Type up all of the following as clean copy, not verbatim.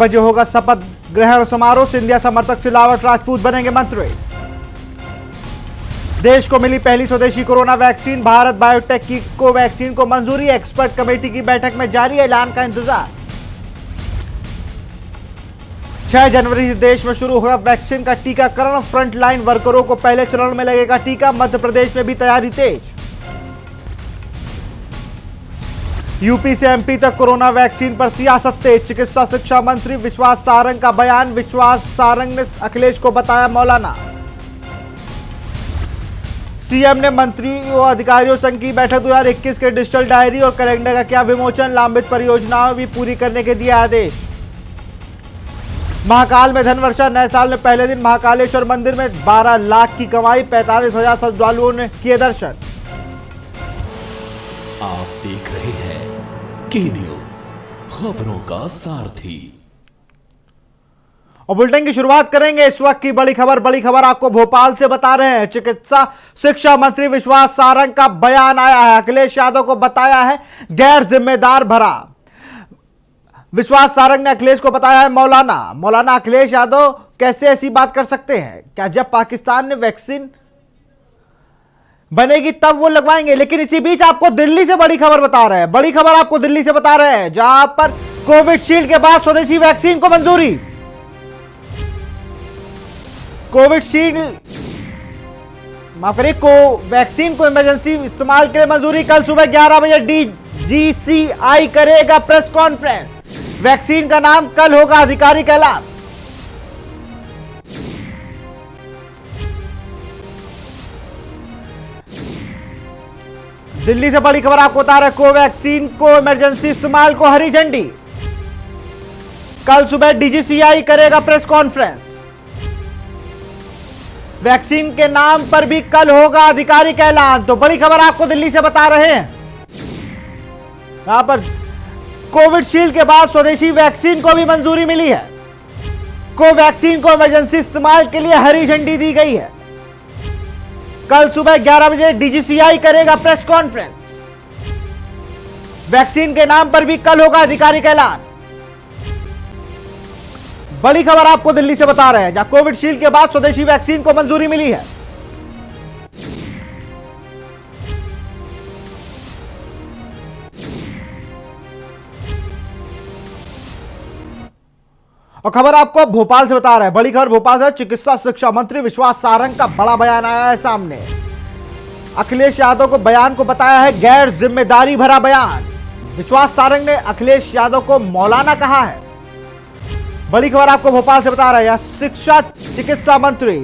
बजे होगा शपथ ग्रहण समारोह। सिंधिया समर्थक सिलावट राजपूत बनेंगे मंत्री। देश को मिली पहली स्वदेशी कोरोना वैक्सीन। भारत बायोटेक की कोवैक्सीन को मंजूरी। एक्सपर्ट कमेटी की बैठक में जारी ऐलान का इंतजार। 6 जनवरी से देश में शुरू होगा वैक्सीन का टीकाकरण। फ्रंटलाइन वर्करों को पहले चरण में लगेगा टीका। मध्य प्रदेश में भी तैयारी तेज। यूपी से एमपी तक कोरोना वैक्सीन पर सियासत तेज। चिकित्सा शिक्षा मंत्री विश्वास सारंग का बयान। विश्वास सारंग ने अखिलेश को बताया मौलाना। सीएम ने मंत्रियों और अधिकारियों संघ की बैठक 2021 के डिजिटल डायरी और कैलेंडर का किया विमोचन। लंबित परियोजनाओं भी पूरी करने के दिए आदेश। महाकाल में धनवर्षा। नए साल में पहले दिन महाकालेश्वर मंदिर में 12 लाख की कमाई। 45,000 श्रद्धालुओं ने किए दर्शन। आप देख रहे हैं के न्यूज, खबरों का सारथी। और बुलेटिन की शुरुआत करेंगे इस वक्त की बड़ी खबर आपको भोपाल से बता रहे हैं। चिकित्सा शिक्षा मंत्री विश्वास सारंग का बयान आया है। अखिलेश यादव को बताया है गैर जिम्मेदार भरा। विश्वास सारंग ने अखिलेश को बताया है मौलाना। अखिलेश यादव कैसे ऐसी बात कर सकते हैं? क्या जब पाकिस्तान में वैक्सीन बनेगी तब वो लगवाएंगे? लेकिन इसी बीच आपको दिल्ली से बड़ी खबर बता रहे हैं। बड़ी खबर आपको दिल्ली से बता रहे हैं, जहां पर कोविशील्ड के बाद स्वदेशी वैक्सीन को मंजूरी। कोविशील्ड माफ करिए, कोवैक्सीन को इमरजेंसी इस्तेमाल के लिए मंजूरी। कल सुबह 11 बजे डीजीसीआई करेगा प्रेस कॉन्फ्रेंस। वैक्सीन का नाम कल होगा आधिकारिक ऐलान। दिल्ली से बड़ी खबर आपको बता रहे, कोवैक्सीन को इमरजेंसी इस्तेमाल को हरी झंडी। कल सुबह डीजीसीआई करेगा प्रेस कॉन्फ्रेंस। वैक्सीन के नाम पर भी कल होगा आधिकारिक ऐलान। तो बड़ी खबर आपको दिल्ली से बता रहे हैं, यहां पर कोविशील्ड के बाद स्वदेशी वैक्सीन को भी मंजूरी मिली है। कोवैक्सीन को इमरजेंसी इस्तेमाल के लिए हरी झंडी दी गई है। कल सुबह 11 बजे डीजीसीआई करेगा प्रेस कॉन्फ्रेंस। वैक्सीन के नाम पर भी कल होगा आधिकारिक ऐलान। बड़ी खबर आपको दिल्ली से बता रहे हैं, जहां कोविशील्ड के बाद स्वदेशी वैक्सीन को मंजूरी मिली है। और खबर आपको भोपाल से बता रहे हैं। बड़ी खबर भोपाल से। चिकित्सा शिक्षा मंत्री विश्वास सारंग का बड़ा बयान आया है सामने। अखिलेश यादव को बयान को बताया है गैर जिम्मेदारी भरा बयान। विश्वास सारंग ने अखिलेश यादव को मौलाना कहा है। बड़ी खबर आपको भोपाल से बता रहे हैं। शिक्षा चिकित्सा मंत्री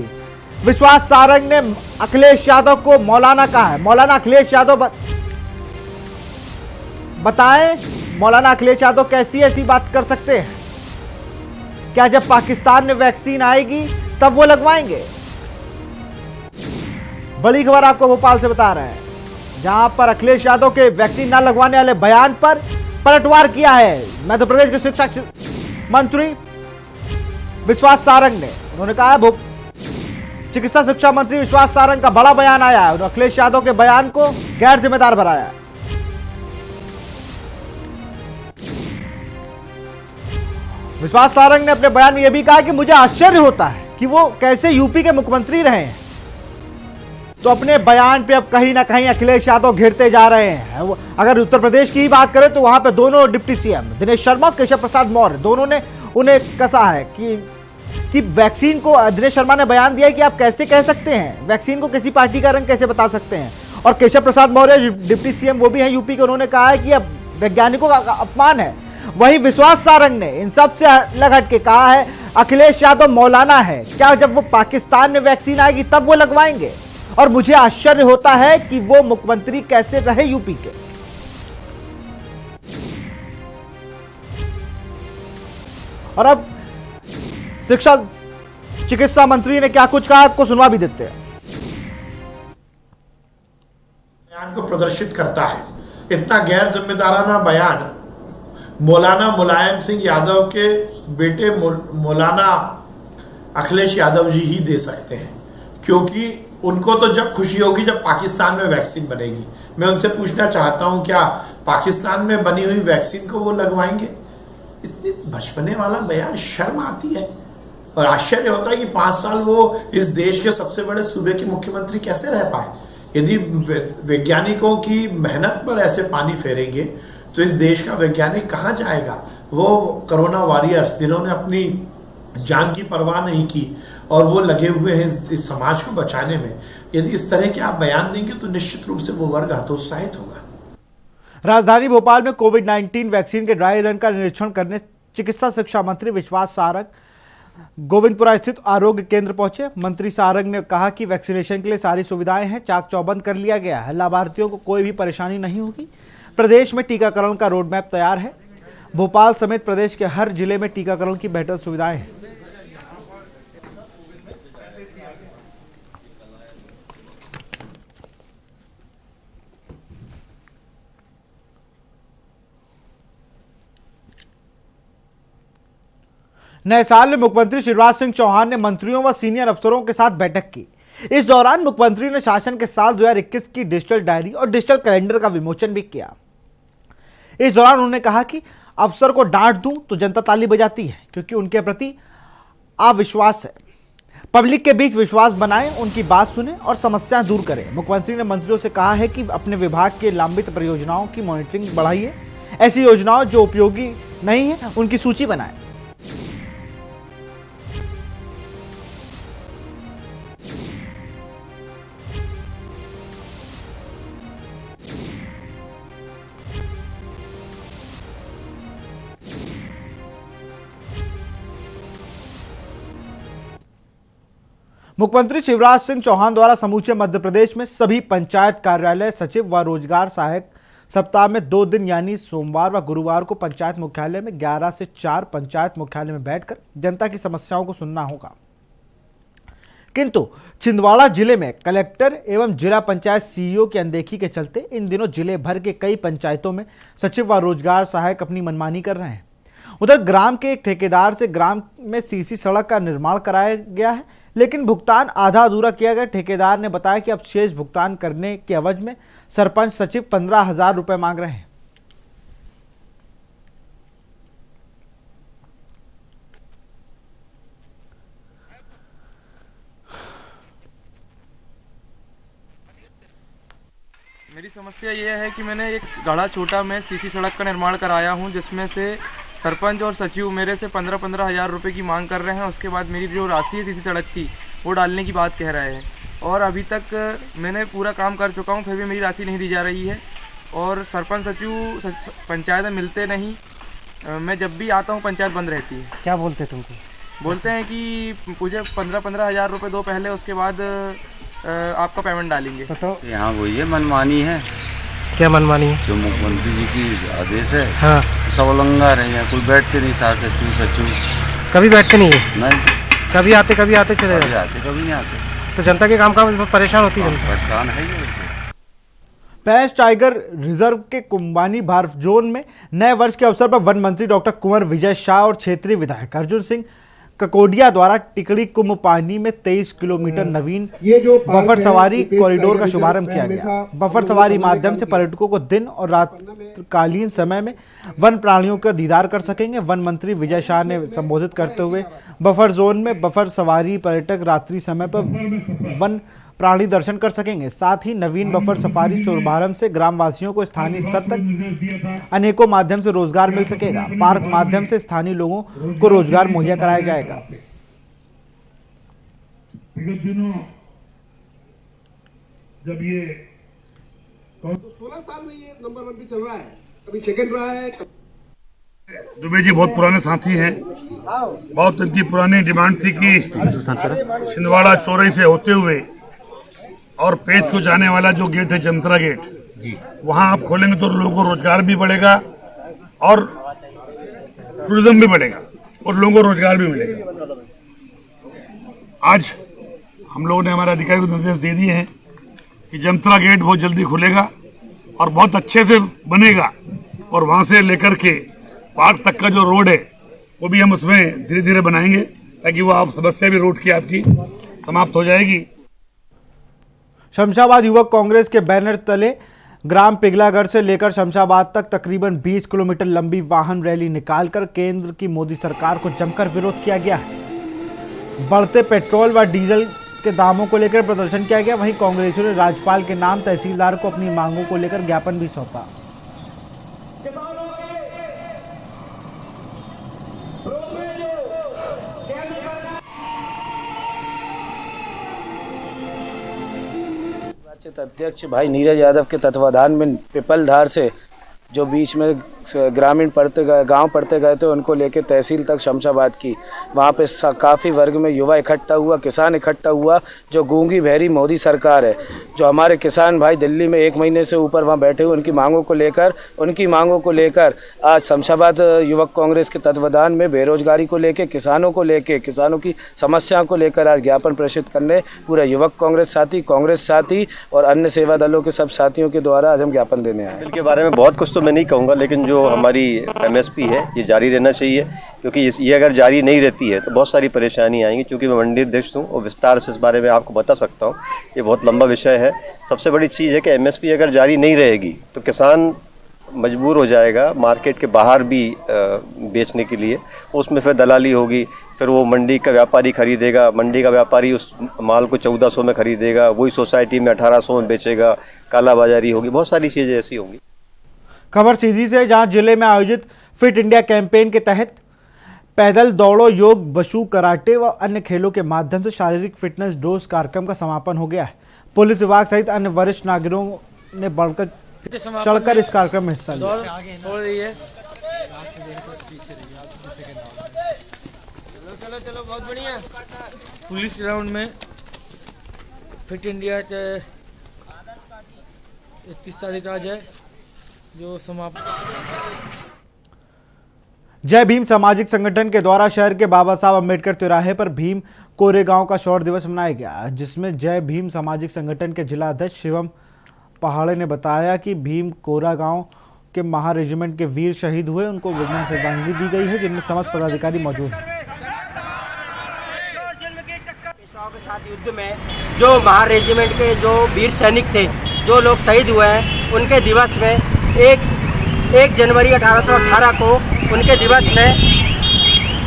विश्वास सारंग ने अखिलेश यादव को मौलाना कहा है। मौलाना अखिलेश यादव बताएं, मौलाना अखिलेश यादव कैसी ऐसी बात कर सकते हैं? क्या जब पाकिस्तान में वैक्सीन आएगी तब वो लगवाएंगे? बड़ी खबर आपको भोपाल से बता रहे हैं, जहां पर अखिलेश यादव के वैक्सीन ना लगवाने वाले बयान पर पलटवार किया है मध्य प्रदेश के शिक्षा मंत्री विश्वास सारंग ने। उन्होंने कहा है चिकित्सा शिक्षा मंत्री विश्वास सारंग का बड़ा बयान आया है। उन्होंने अखिलेश यादव के बयान को गैर जिम्मेदार बनाया है। विश्वास सारंग ने अपने बयान में यह भी कहा कि मुझे आश्चर्य होता है कि वो कैसे यूपी के मुख्यमंत्री रहे हैं। तो अपने बयान पे अब कहीं ना कहीं अखिलेश यादव घिरते जा रहे हैं। अगर उत्तर प्रदेश की ही बात करें तो वहां पे दोनों डिप्टी सीएम दिनेश शर्मा और केशव प्रसाद मौर्य दोनों ने उन्हें कसा है कि वैक्सीन को। दिनेश शर्मा ने बयान दिया कि आप कैसे कह सकते हैं, वैक्सीन को किसी पार्टी का रंग कैसे बता सकते हैं। और केशव प्रसाद मौर्य डिप्टी सीएम वो भी हैं यूपी के, उन्होंने कहा है कि अब वैज्ञानिकों का अपमान है। वहीं विश्वास सारंग ने इन सब से अलग हट के कहा है अखिलेश यादव मौलाना है। क्या जब वो पाकिस्तान में वैक्सीन आएगी तब वो लगवाएंगे? और मुझे आश्चर्य होता है कि वो मुख्यमंत्री कैसे रहे यूपी के। और अब शिक्षा चिकित्सा मंत्री ने क्या कुछ कहा आपको सुनवा भी देते हैं। बयान को प्रदर्शित करता है। इतना गैर जिम्मेदाराना बयान मौलाना मुलायम सिंह यादव के बेटे मौलाना अखिलेश यादव जी ही दे सकते हैं, क्योंकि उनको तो जब खुशी होगी जब पाकिस्तान में वैक्सीन बनेगी। मैं उनसे पूछना चाहता हूं, क्या पाकिस्तान में बनी हुई वैक्सीन को वो लगवाएंगे? इतने बचपने वाला बयान, शर्म आती है। और आश्चर्य होता है कि 5 साल वो इस देश के सबसे बड़े सूबे के मुख्यमंत्री कैसे रह पाए। यदि वैज्ञानिकों की मेहनत पर ऐसे पानी फेरेंगे तो इस देश का वैज्ञानिक कहाँ जाएगा। वो कोरोना वॉरियर्स जिन्होंने अपनी जान की परवाह नहीं की और वो लगे हुए हैं इस समाज को बचाने में, यदि इस तरह के आप बयान देंगे तो निश्चित रूप से वो वर्ग हतोत्साहित होगा। राजधानी भोपाल में कोविड-19 वैक्सीन के ड्राई रन का निरीक्षण करने चिकित्सा शिक्षा मंत्री विश्वास सारंग गोविंदपुरा स्थित आरोग्य केंद्र पहुंचे। मंत्री सारंग ने कहा कि वैक्सीनेशन के लिए सारी सुविधाएं हैं, चाक चौबंद कर लिया गया है, लाभार्थियों को कोई भी परेशानी नहीं होगी। प्रदेश में टीकाकरण का रोड मैप तैयार है। भोपाल समेत प्रदेश के हर जिले में टीकाकरण की बेहतर सुविधाएं हैं। नए साल में मुख्यमंत्री शिवराज सिंह चौहान ने मंत्रियों व सीनियर अफसरों के साथ बैठक की। इस दौरान मुख्यमंत्री ने शासन के साल 2021 की डिजिटल डायरी और डिजिटल कैलेंडर का विमोचन भी किया। इस दौरान उन्होंने कहा कि अफसर को डांट दूं तो जनता ताली बजाती है, क्योंकि उनके प्रति अविश्वास है। पब्लिक के बीच विश्वास बनाएं, उनकी बात सुने और समस्याएं दूर करें। मुख्यमंत्री ने मंत्रियों से कहा है कि अपने विभाग के लंबित परियोजनाओं की मॉनिटरिंग बढ़ाइए। ऐसी योजनाओं जो उपयोगी नहीं है उनकी सूची बनाएं। मुख्यमंत्री शिवराज सिंह चौहान द्वारा समूचे मध्य प्रदेश में सभी पंचायत कार्यालय सचिव व रोजगार सहायक सप्ताह में 2 दिन यानी सोमवार व गुरुवार को पंचायत मुख्यालय में 11 से 4 पंचायत मुख्यालय में बैठकर जनता की समस्याओं को सुनना होगा। किंतु छिंदवाड़ा जिले में कलेक्टर एवं जिला पंचायत सीईओ की अनदेखी के चलते इन दिनों जिले भर के कई पंचायतों में सचिव व रोजगार सहायक अपनी मनमानी कर रहे हैं। उधर ग्राम के एक ठेकेदार से ग्राम में सीसी सड़क का निर्माण कराया गया है, लेकिन भुगतान आधा अधूरा किया गया। ठेकेदार ने बताया कि अब शेष भुगतान करने के एवज में सरपंच सचिव 15,000 रुपए मांग रहे हैं। मेरी समस्या ये है कि मैंने एक गाढ़ा छोटा में सीसी सड़क का निर्माण कराया हूँ, जिसमें से सरपंच और सचिव मेरे से 15,000 रुपये की मांग कर रहे हैं। उसके बाद मेरी जो राशि है सीसी सड़क की वो डालने की बात कह रहे हैं, और अभी तक मैंने पूरा काम कर चुका हूँ, फिर भी मेरी राशि नहीं दी जा रही है। और सरपंच सचिव पंचायत में मिलते नहीं। मैं जब भी आता हूँ पंचायत बंद रहती है। क्या बोलते तुमको? बोलते हैं कि मुझे 15,000 रुपये दो पहले, उसके बाद आपका पेमेंट डालेंगे। तो यहाँ वो ये मनमानी है। क्या मनमानी है? जो मुख्यमंत्री जी की आदेश है, हाँ, सब उल्लंघा रहे हैं। कोई बैठते नहीं, साथ सचिव कभी बैठते नहीं है। नहीं, कभी आते चले कभी जाते। आते कभी नहीं आते। तो जनता के काम का परेशान होती है। परेशान है ये। पैंच टाइगर रिजर्व के कुंबानी बर्फ जोन में नए वर्ष के अवसर पर वन मंत्री डॉक्टर कुंवर विजय शाह और क्षेत्रीय विधायक अर्जुन सिंह ककोडिया द्वारा टिकड़ी कुंभ पानी में 23 किलोमीटर नवीन बफर सवारी कॉरिडोर का शुभारंभ किया गया। बफर सवारी माध्यम से पर्यटकों को दिन और रात्रिकालीन समय में वन प्राणियों का दीदार कर सकेंगे। वन मंत्री विजय शाह ने संबोधित करते हुए बफर जोन में बफर सवारी पर्यटक रात्रि समय पर वन प्राणी दर्शन कर सकेंगे। साथ ही नवीन बफर सफारी शुभारंभ से ग्रामवासियों को स्थानीय स्तर तक अनेकों माध्यम से रोजगार मिल सकेगा। पार्क माध्यम से स्थानीय लोगों को रोजगार मुहैया कराया जाएगा। विगत दिनों जब ये 16 साल में ये नंबर 1 भी चल रहा है, कभी सेकंड रहा है। दुबे जी बहुत पुराने साथी हैं। बहुत इनकी पुरानी डिमांड थी कि छिंदवाड़ा चौराही से होते हुए और पेच को जाने वाला जो गेट है जंतरा गेट, वहां आप खोलेंगे तो लोगों को रोजगार भी बढ़ेगा और टूरिज्म भी बढ़ेगा और लोगों को रोजगार भी मिलेगा। आज हम लोगों ने हमारे अधिकारी को निर्देश दे दिए हैं कि जंतरा गेट बहुत जल्दी खुलेगा और बहुत अच्छे से बनेगा, और वहां से लेकर के पार्क तक का जो रोड है वो भी हम उसमें धीरे धीरे बनाएंगे, ताकि वो आप समस्या भी रोड की आपकी समाप्त हो जाएगी। शमशाबाद युवक कांग्रेस के बैनर तले ग्राम पिघलागढ़ से लेकर शमशाबाद तक तकरीबन 20 किलोमीटर लंबी वाहन रैली निकालकर केंद्र की मोदी सरकार को जमकर विरोध किया गया। बढ़ते पेट्रोल व डीजल के दामों को लेकर प्रदर्शन किया गया। वहीं कांग्रेसियों ने राज्यपाल के नाम तहसीलदार को अपनी मांगों को लेकर ज्ञापन भी सौंपा। अध्यक्ष भाई नीरज यादव के तत्वाधान में पिपलधार से जो बीच में ग्रामीण गांव पढ़ते गए थे उनको लेके तहसील तक शमशाबाद की, वहाँ पे काफ़ी वर्ग में युवा इकट्ठा हुआ, किसान इकट्ठा हुआ। जो गूंगी बहरी मोदी सरकार है, जो हमारे किसान भाई दिल्ली में 1 महीने से ऊपर वहाँ बैठे हुए, उनकी मांगों को लेकर आज शमशाबाद युवक कांग्रेस के तत्वाधान में बेरोजगारी को लेकर, किसानों की समस्याओं को लेकर आज ज्ञापन प्रेषित करने पूरा युवक कांग्रेस साथी और अन्य सेवा दलों के सब साथियों के द्वारा आज हम ज्ञापन देने आए। बिल के बारे में बहुत कुछ तो मैं नहीं कहूँगा, लेकिन जो हमारी एमएसपी है ये जारी रहना चाहिए, क्योंकि ये अगर जारी नहीं रहती है तो बहुत सारी परेशानी आएंगी। क्योंकि मैं मंडी अध्यक्ष हूँ और विस्तार से इस बारे में आपको बता सकता हूँ, ये बहुत लंबा विषय है। सबसे बड़ी चीज़ है कि एमएसपी अगर जारी नहीं रहेगी तो किसान मजबूर हो जाएगा मार्केट के बाहर भी बेचने के लिए। उसमें फिर दलाली होगी, फिर वो मंडी का व्यापारी खरीदेगा, मंडी का व्यापारी उस माल को 1400 में खरीदेगा, वही सोसाइटी में 1800 में बेचेगा, कालाबाजारी होगी, बहुत सारी चीज़ें ऐसी होंगी। खबर सीधी से, जहां जिले में आयोजित फिट इंडिया कैंपेन के तहत पैदल दौड़ो, योग, वशु, कराटे व अन्य खेलों के माध्यम से शारीरिक फिटनेस डोज कार्यक्रम का समापन हो गया है। पुलिस विभाग सहित अन्य वरिष्ठ नागरिकों ने बढ़कर चढ़कर इस कार्यक्रम में हिस्सा लिया। चलो बहुत बढ़िया। पुलिस ग्राउंड में फिट इंडिया 31 तारीख आज है जो समाप्त। जय भीम सामाजिक संगठन के द्वारा शहर के बाबा साहब अम्बेडकर तिराहे पर भीम कोरेगांव का शौर्य दिवस मनाया गया, जिसमें जय भीम सामाजिक संगठन के जिला अध्यक्ष शिवम पहाड़े ने बताया कि भीम कोरेगांव के महा रेजिमेंट के वीर शहीद हुए, उनको विनम्र श्रद्धांजलि दी गई है, जिनमें समस्त पदाधिकारी मौजूद हैं। युद्ध में जो महा रेजिमेंट के जो वीर सैनिक थे, जो लोग शहीद हुए हैं, उनके दिवस में 1 जनवरी 1818 को उनके दिवस में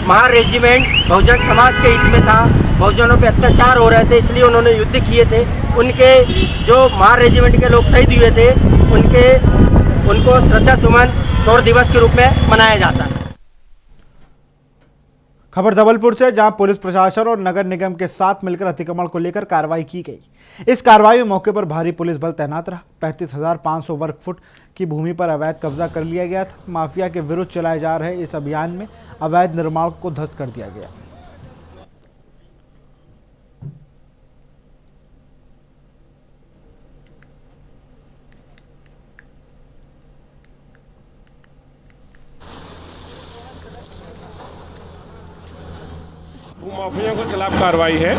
महा रेजिमेंट बहुजन समाज के हित में था। बहुजनों पे अत्याचार हो रहे थे, इसलिए उन्होंने युद्ध किए थे। उनके जो महा रेजिमेंट के लोग शहीद हुए थे, उनको श्रद्धा सुमन शौर्य दिवस के रूप में मनाया जाता है। खबर जबलपुर से, जहां पुलिस प्रशासन और नगर निगम के साथ मिलकर अतिक्रमण को लेकर कार्रवाई की गई। इस कार्रवाई में मौके पर भारी पुलिस बल तैनात रहा। 35,500 वर्ग फुट की भूमि पर अवैध कब्जा कर लिया गया था। माफिया के विरुद्ध चलाए जा रहे इस अभियान में अवैध निर्माण को ध्वस्त कर दिया गया। माफिया के खिलाफ कार्रवाई है।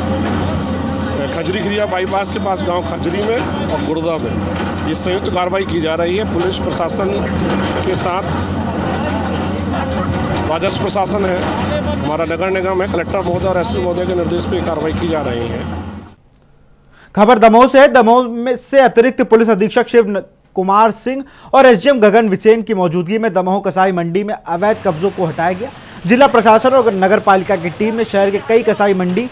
खजरी खिरिया बाईपास के पास गांव खजरी में और गुर्दा में ये संयुक्त कार्रवाई की जा रही है। पुलिस प्रशासन के साथ राजस्व प्रशासन है, हमारा नगर निगम है, कलेक्टर महोदय और एसपी महोदय के निर्देश पर कार्रवाई की जा रही है। खबर दमोह से, दमोह में से अतिरिक्त पुलिस अधीक्षक शिव कुमार सिंह और एसडीएम गगन विसेन की मौजूदगी में दमोह कसाई मंडी में अवैध कब्जों को हटाया गया। जिला प्रशासन और नगर पालिका की टीम ने शहर के कई कसाई मंडी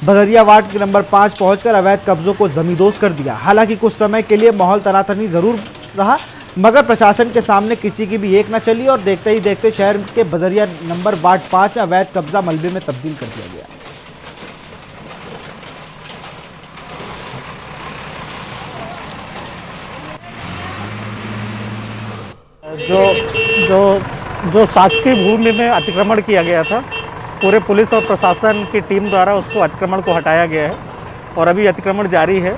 बदरिया वार्ड के नंबर 5 पहुंचकर अवैध कब्जों को जमींदोज कर दिया। हालांकि कुछ समय के लिए माहौल तनातनी जरूर रहा, मगर प्रशासन के सामने किसी की भी एक न चली और देखते ही देखते शहर के बदरिया नंबर वार्ड 5 में अवैध कब्जा मलबे में तब्दील कर दिया गया। जो शासकीय भूमि में अतिक्रमण किया गया था, पूरे पुलिस और प्रशासन की टीम द्वारा उसको अतिक्रमण को हटाया गया है और अभी अतिक्रमण जारी है।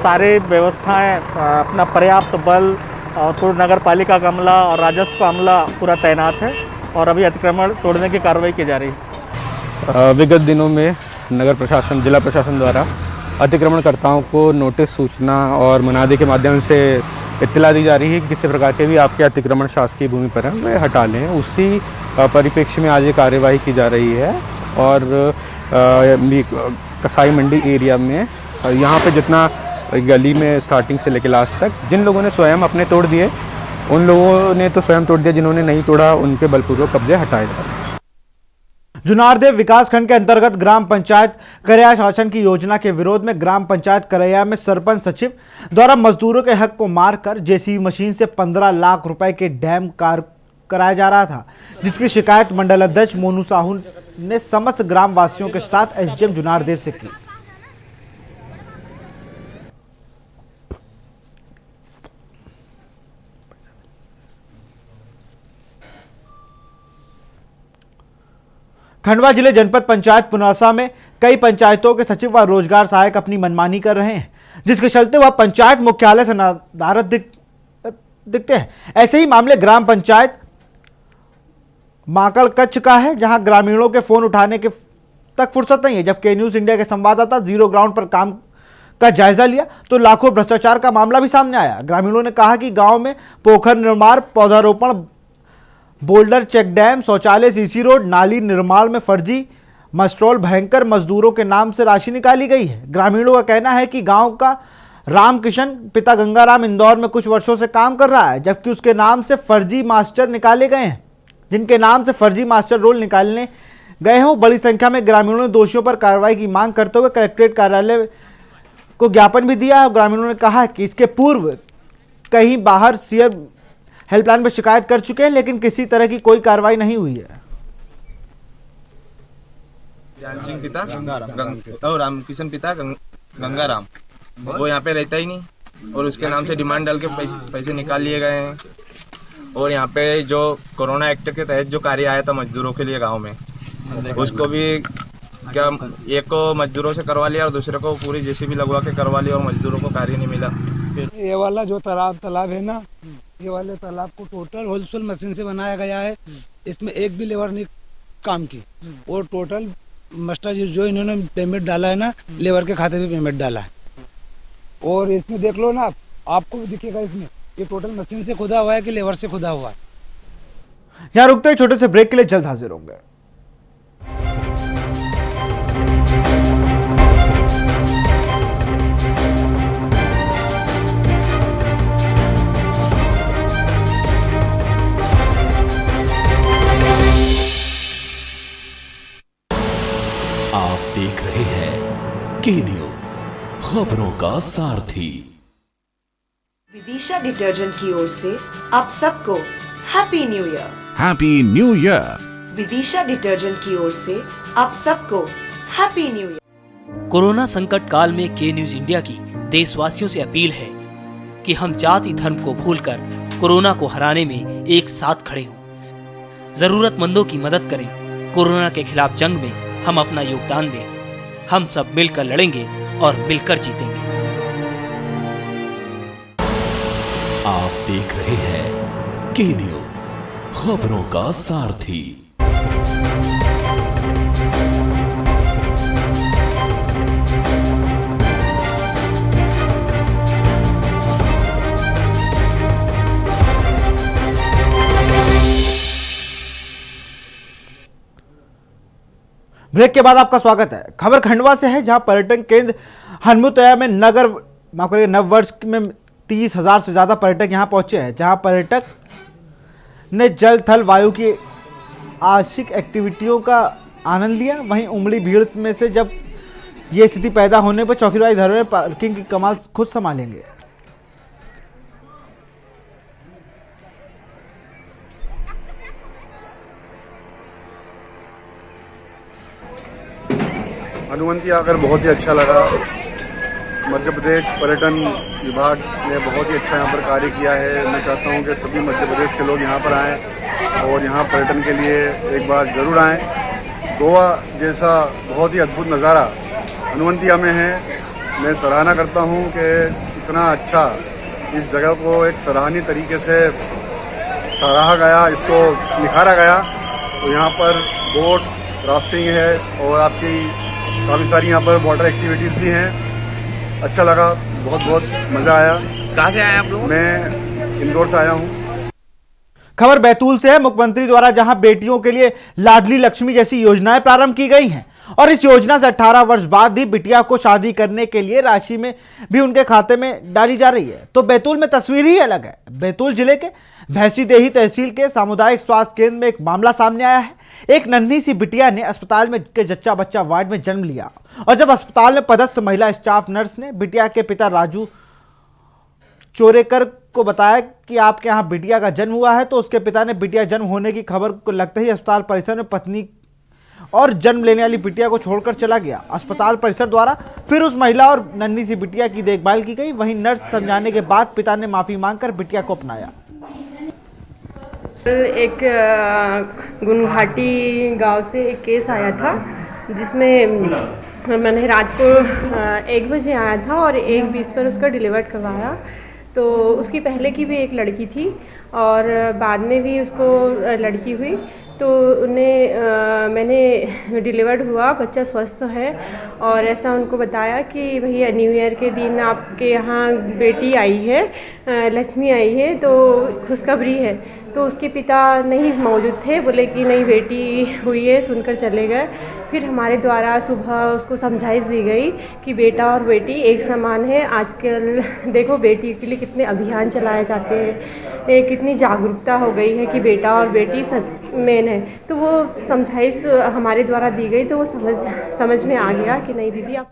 सारे व्यवस्थाएं, अपना पर्याप्त बल और पूर्व नगर पालिका का अमला और राजस्व का अमला पूरा तैनात है और अभी अतिक्रमण तोड़ने की कार्रवाई की जा रही है। विगत दिनों में नगर प्रशासन, जिला प्रशासन द्वारा अतिक्रमणकर्ताओं को नोटिस, सूचना और मुनादी के माध्यम से इत्तला दी जा रही है कि किसी प्रकार के भी आपके अतिक्रमण शासकीय भूमि पर हैं वे हटा लें। उसी परिप्रेक्ष्य में आज ये कार्यवाही की जा रही है और कसाई मंडी एरिया में यहाँ पे जितना गली में स्टार्टिंग से लेकर लास्ट तक। जिन लोगों ने स्वयं अपने तोड़ दिए उन लोगों ने तो स्वयं तोड़ दिया, जिन्होंने नहीं तोड़ा उनके बलपूर्वक कब्जे हटाए जा रहे हैं। जुनारदेव विकासखंड के अंतर्गत ग्राम पंचायत करैया शासन की योजना के विरोध में ग्राम पंचायत करैया में सरपंच सचिव द्वारा मजदूरों के हक को मारकर जेसीबी मशीन से 15 लाख रुपए के डैम कार्य कराया जा रहा था, जिसकी शिकायत मंडल अध्यक्ष मोनू साहू ने समस्त ग्राम वासियों के साथ एसडीएम जुनारदेव से की। खंडवा जिले जनपद पंचायत पुनासा में कई पंचायतों के सचिव व रोजगार सहायक अपनी मनमानी कर रहे हैं, जिसके चलते वह पंचायत मुख्यालय से नदारद दिखते हैं। ऐसे ही मामले ग्राम पंचायत माकड़ कच्छ का है, जहां ग्रामीणों के फोन उठाने के तक फुर्सत नहीं है। जब के न्यूज इंडिया के संवाददाता जीरो ग्राउंड पर काम का जायजा लिया तो लाखों भ्रष्टाचार का मामला भी सामने आया। ग्रामीणों ने कहा कि गांव में पोखर निर्माण, पौधारोपण, बोल्डर चेक डैम, शौचालय, सीसी रोड, नाली निर्माण में फर्जी मस्ट्रोल भयंकर मजदूरों के नाम से राशि निकाली गई है। ग्रामीणों का कहना है कि गांव का रामकिशन पिता गंगाराम इंदौर में कुछ वर्षों से काम कर रहा है, जबकि उसके नाम से फर्जी मास्टर निकाले गए हैं। जिनके नाम से फर्जी मास्टर रोल निकालने गए हों, बड़ी संख्या में ग्रामीणों ने दोषियों पर कार्रवाई की मांग करते हुए कलेक्ट्रेट कार्यालय को ज्ञापन भी दिया है। ग्रामीणों ने कहा है कि इसके पूर्व कहीं बाहर सीएम हेल्पलाइन पर शिकायत कर चुके हैं, लेकिन किसी तरह की कोई कार्रवाई नहीं हुई है। ज्ञान सिंह पिता और रामकिशन पिता गंगाराम, वो यहाँ पे रहता ही नहीं और उसके नाम से डिमांड डाल के पैसे निकाल लिए गए हैं। और यहाँ पे जो कोरोना एक्ट के तहत जो कार्य आया था मजदूरों के लिए गांव में, उसको भी क्या एक को मजदूरों से करवा लिया और दूसरे को पूरी जेसीबी लगवा के करवा लिया और मजदूरों को कार्य नहीं मिला। ये वाला जो तालाब है ना, ये वाले तालाब को टोटल होलसेल मशीन से बनाया गया है। इसमें एक भी लेबर ने काम की और टोटल मास्टर जी जो इन्होंने पेमेंट डाला है ना, लेबर के खाते में पेमेंट डाला है। और इसमें देख लो ना, आपको भी दिखेगा इसमें ये टोटल मशीन से खुदा हुआ है कि लेबर से खुदा हुआ है। यहाँ रुकते हैं, छोटे से ब्रेक के लिए जल्द हाजिर होंगे। आप देख रहे हैं के न्यूज, खबरों का सारथी। विदिशा डिटर्जेंट की ओर से आप सबको happy new year. Happy new year. Vidisha detergent की ओर से आप सबको हैप्पी न्यू ईयर। कोरोना संकट काल में के न्यूज इंडिया की देशवासियों से अपील है कि हम जाति धर्म को भूलकर कोरोना को हराने में एक साथ खड़े हों, जरूरतमंदों की मदद करें। कोरोना के खिलाफ जंग में हम अपना योगदान दें। हम सब मिलकर लड़ेंगे और मिलकर जीतेंगे। आप देख रहे हैं के न्यूज, खबरों का सारथी। ब्रेक के बाद आपका स्वागत है। खबर खंडवा से है, जहां पर्यटन केंद्र हनुमतया में नव वर्ष में 30,000 से ज्यादा पर्यटक यहां पहुंचे हैं, जहां पर्यटक ने जल थल वायु की आशिक एक्टिविटियों का आनंद लिया। वहीं उमड़ी भीड़ में से जब ये स्थिति पैदा होने पर चौकीदार धर्मे पार्किंग की कमाल खुद संभालेंगे। हनुमंतिया आकर बहुत ही अच्छा लगा। मध्य प्रदेश पर्यटन विभाग ने बहुत ही अच्छा यहाँ पर कार्य किया है। मैं चाहता हूँ कि सभी मध्य प्रदेश के लोग यहाँ पर आएँ और यहाँ पर्यटन के लिए एक बार जरूर आएँ। गोवा जैसा बहुत ही अद्भुत नज़ारा हनुमंतिया में है। मैं सराहना करता हूँ कि इतना अच्छा इस जगह को एक सराहनीय तरीके से सराहा गया, इसको निखारा गया। तो यहाँ पर बोट राफ्टिंग है और आपकी काफ़ी सारी यहाँ पर वाटर एक्टिविटीज़ भी हैं। अच्छा लगा, बहुत बहुत मज़ा आया। कहाँ से आए आप लोग? मैं इंदौर से आया हूँ। खबर बैतूल से है। मुख्यमंत्री द्वारा जहां बेटियों के लिए लाडली लक्ष्मी जैसी योजनाएं प्रारंभ की गई हैं, और इस योजना से 18 वर्ष बाद ही बिटिया को शादी करने के लिए राशि में भी उनके खाते में डाली जा रही है। तो बैतूल में तस्वीर ही अलग है। बैतूल जिले के भैंसीदेही तहसील के सामुदायिक स्वास्थ्य केंद्र में एक मामला सामने आया है। एक नन्ही सी बिटिया ने अस्पताल में के जच्चा बच्चा वार्ड में जन्म लिया और जब अस्पताल में पदस्थ महिला स्टाफ नर्स ने बिटिया के पिता राजू चोरेकर को बताया कि आपके यहाँ बिटिया का जन्म हुआ है, तो उसके पिता ने बिटिया जन्म होने की खबर को लगते ही अस्पताल परिसर में पत्नी और जन्म लेने वाली बिटिया को छोड़कर चला गया। अस्पताल परिसर द्वारा फिर उस महिला और नन्ही सी बिटिया की देखभाल की गई। वहीं नर्स समझाने के बाद पिता ने माफी मांगकर बिटिया को अपनाया। एक गुनघाटी गांव से एक केस आया था जिसमें मैंने रात को 1 बजे आया था और 1:20 पर उसका डिलीवर्ड करवाया। तो उसकी पहले की भी एक लड़की थी और बाद में भी उसको लड़की हुई। तो उन्हें मैंने डिलीवर्ड हुआ, बच्चा स्वस्थ है और ऐसा उनको बताया कि भैया न्यू ईयर के दिन आपके यहाँ बेटी आई है, लक्ष्मी आई है, तो खुशखबरी है। तो उसके पिता नहीं मौजूद थे, बोले कि नहीं बेटी हुई है, सुनकर चले गए। फिर हमारे द्वारा सुबह उसको समझाइश दी गई कि बेटा और बेटी एक समान है। आजकल देखो बेटी के लिए कितने अभियान चलाए जाते हैं, कितनी जागरूकता हो गई है कि बेटा और बेटी सब मेन है। तो वो समझाइश हमारे द्वारा दी गई तो वो समझ में आ गया कि नहीं दीदी आप।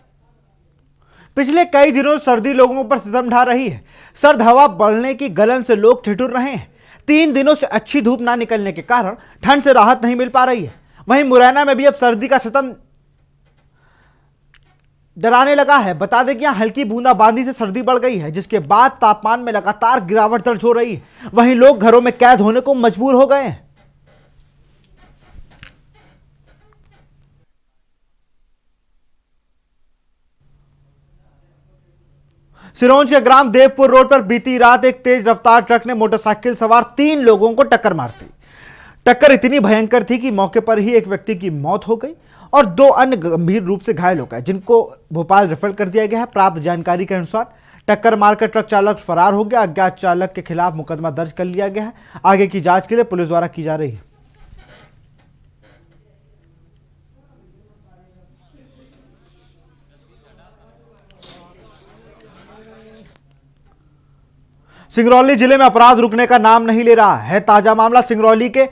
पिछले कई दिनों सर्दी लोगों पर सितम ढा रही है। सर्द हवा बढ़ने की गलन से लोग ठिठुर रहे हैं। 3 दिनों से अच्छी धूप ना निकलने के कारण ठंड से राहत नहीं मिल पा रही है। वहीं मुरैना में भी अब सर्दी का सितम डराने लगा है। बता दें कि यहां हल्की बूंदाबांदी से सर्दी बढ़ गई है, जिसके बाद तापमान में लगातार गिरावट दर्ज हो रही है। वहीं लोग घरों में कैद होने को मजबूर हो गए हैं। सिरोंज के ग्राम देवपुर रोड पर बीती रात एक तेज रफ्तार ट्रक ने मोटरसाइकिल सवार 3 लोगों को टक्कर मार दी। टक्कर इतनी भयंकर थी कि मौके पर ही एक व्यक्ति की मौत हो गई और 2 अन्य गंभीर रूप से घायल हो गए, जिनको भोपाल रेफर कर दिया गया है। प्राप्त जानकारी के अनुसार टक्कर मारकर ट्रक चालक फरार हो गया। अज्ञात चालक के खिलाफ मुकदमा दर्ज कर लिया गया है। आगे की जांच के लिए पुलिस द्वारा की जा रही है। सिंगरौली जिले में अपराध रुकने का नाम नहीं ले रहा है। ताजा मामला सिंगरौली के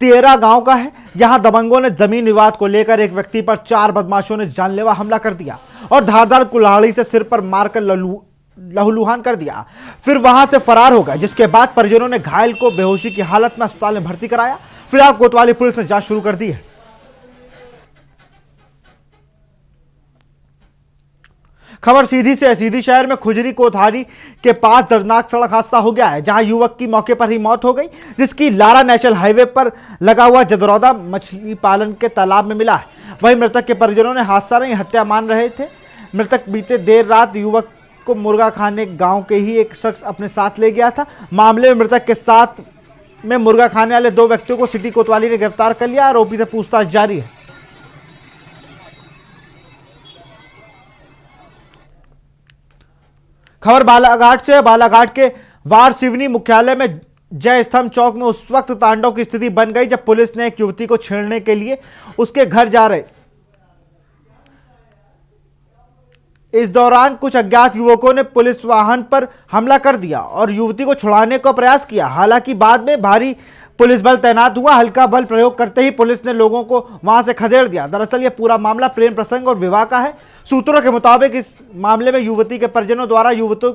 तेरा गांव का है। यहां दबंगों ने जमीन विवाद को लेकर एक व्यक्ति पर 4 बदमाशों ने जानलेवा हमला कर दिया और धारदार कुल्हाड़ी से सिर पर मारकर लहूलुहान कर दिया। फिर वहां से फरार हो गए, जिसके बाद परिजनों ने घायल को बेहोशी की हालत में अस्पताल में भर्ती कराया। फिलहाल कोतवाली पुलिस ने जांच शुरू कर दी है। खबर सीधी से है। सीधी शहर में खुजरी कोतवाली के पास दर्दनाक सड़क हादसा हो गया है, जहां युवक की मौके पर ही मौत हो गई, जिसकी लारा नेशनल हाईवे पर लगा हुआ जदरौदा मछली पालन के तालाब में मिला है। वहीं मृतक के परिजनों ने हादसा नहीं हत्या मान रहे थे। मृतक बीते देर रात युवक को मुर्गा खाने गांव के ही एक शख्स अपने साथ ले गया था। मामले में मृतक के साथ में मुर्गा खाने वाले 2 व्यक्तियों को सिटी कोतवाली ने गिरफ्तार कर लिया। आरोपी से पूछताछ जारी है। खबर बालाघाट से। बालाघाट के वार सिवनी मुख्यालय में जय स्तंभ चौक में उस वक्त तांडव की स्थिति बन गई जब पुलिस ने एक युवती को छेड़ने के लिए उसके घर जा रहे। इस दौरान कुछ अज्ञात युवकों ने पुलिस वाहन पर हमला कर दिया और युवती को छुड़ाने का प्रयास किया। हालांकि बाद में भारी पुलिस बल तैनात हुआ। हल्का बल प्रयोग करते ही पुलिस ने लोगों को वहां से खदेड़ दिया। दरअसल यह पूरा मामला प्रेम प्रसंग और विवाह का है। सूत्रों के मुताबिक इस मामले में युवती के परिजनों द्वारा युवती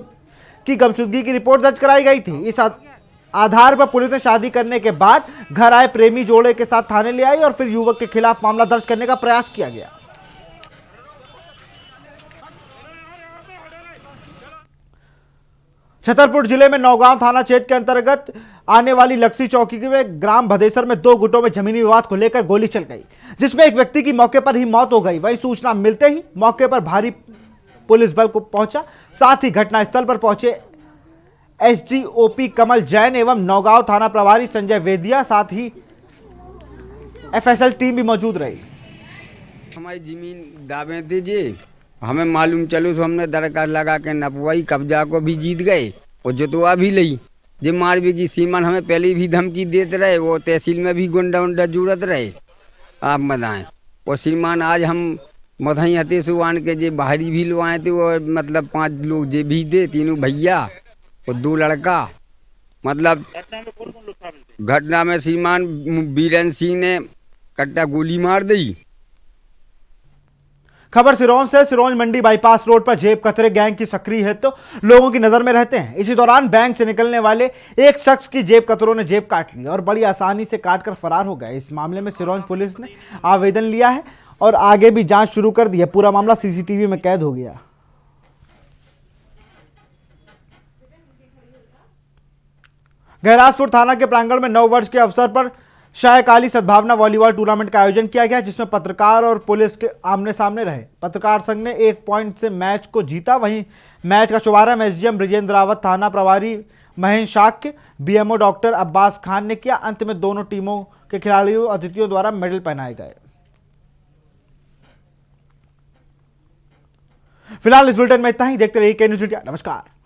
की गुमशुदगी की रिपोर्ट दर्ज कराई गई थी। इस आधार पर पुलिस ने शादी करने के बाद घर आए प्रेमी जोड़े के साथ थाने ले आई और फिर युवक के खिलाफ मामला दर्ज करने का प्रयास किया गया। छतरपुर जिले में नौगांव थाना क्षेत्र के अंतर्गत आने वाली लक्सी चौकी में ग्राम भदेसर में 2 गुटों में जमीनी विवाद को लेकर गोली चल गई, जिसमें एक व्यक्ति की मौके पर ही मौत हो गई। वहीं सूचना मिलते ही मौके पर भारी पुलिस बल को पहुंचा। साथ ही घटनास्थल पर पहुंचे एसडीओपी कमल जैन एवं नौगांव थाना प्रभारी संजय वेदिया, साथ ही एफएसएल टीम भी मौजूद रही। हमारी जमीन दावे दीजिए, हमें मालूम चलो तो हमने दरकार लगा के नपवाई, कब्जा को भी जीत गए और जुतवा भी ली। जे मारवी की सीमन हमें पहले भी धमकी देते रहे, वो तहसील में भी गुंडा उंडा जुड़त रहे। आप बताएं, और श्रीमान आज हम मथई हते सुवान के जे बाहरी भी लोग आए थे, वो मतलब 5 लोग जे भी दे, 3 भैया और 2 लड़का। मतलब घटना में श्रीमान बीरेन सिंह ने कट्टा गोली मार दी। खबर सिरोंज से। सिरोंज मंडी बाईपास रोड पर जेब कतरे गैंग की सक्रिय है तो लोगों की नजर में रहते हैं। इसी दौरान बैंक से निकलने वाले एक शख्स की जेब कतरों ने जेब काट ली और बड़ी आसानी से काटकर फरार हो गए। इस मामले में सिरोंज पुलिस ने आवेदन लिया है और आगे भी जांच शुरू कर दी है। पूरा मामला सीसीटीवी में कैद हो गया। गहरासपुर थाना के प्रांगण में 9 वर्ष के अवसर पर शायकाली सद्भावना वॉलीबॉल टूर्नामेंट का आयोजन किया गया, जिसमें पत्रकार और पुलिस के आमने सामने रहे। पत्रकार संघ ने 1 पॉइंट से मैच को जीता। वहीं मैच का शुभारंभ एसडीएम ब्रिजेंद्र रावत, थाना प्रभारी महेश शाक्य, बीएमओ डॉक्टर अब्बास खान ने किया। अंत में दोनों टीमों के खिलाड़ियों अतिथियों द्वारा मेडल पहनाए गए। फिलहाल इस बुलेटिन में इतना ही। देखते रहिए के न्यूज़ इंडिया। नमस्कार।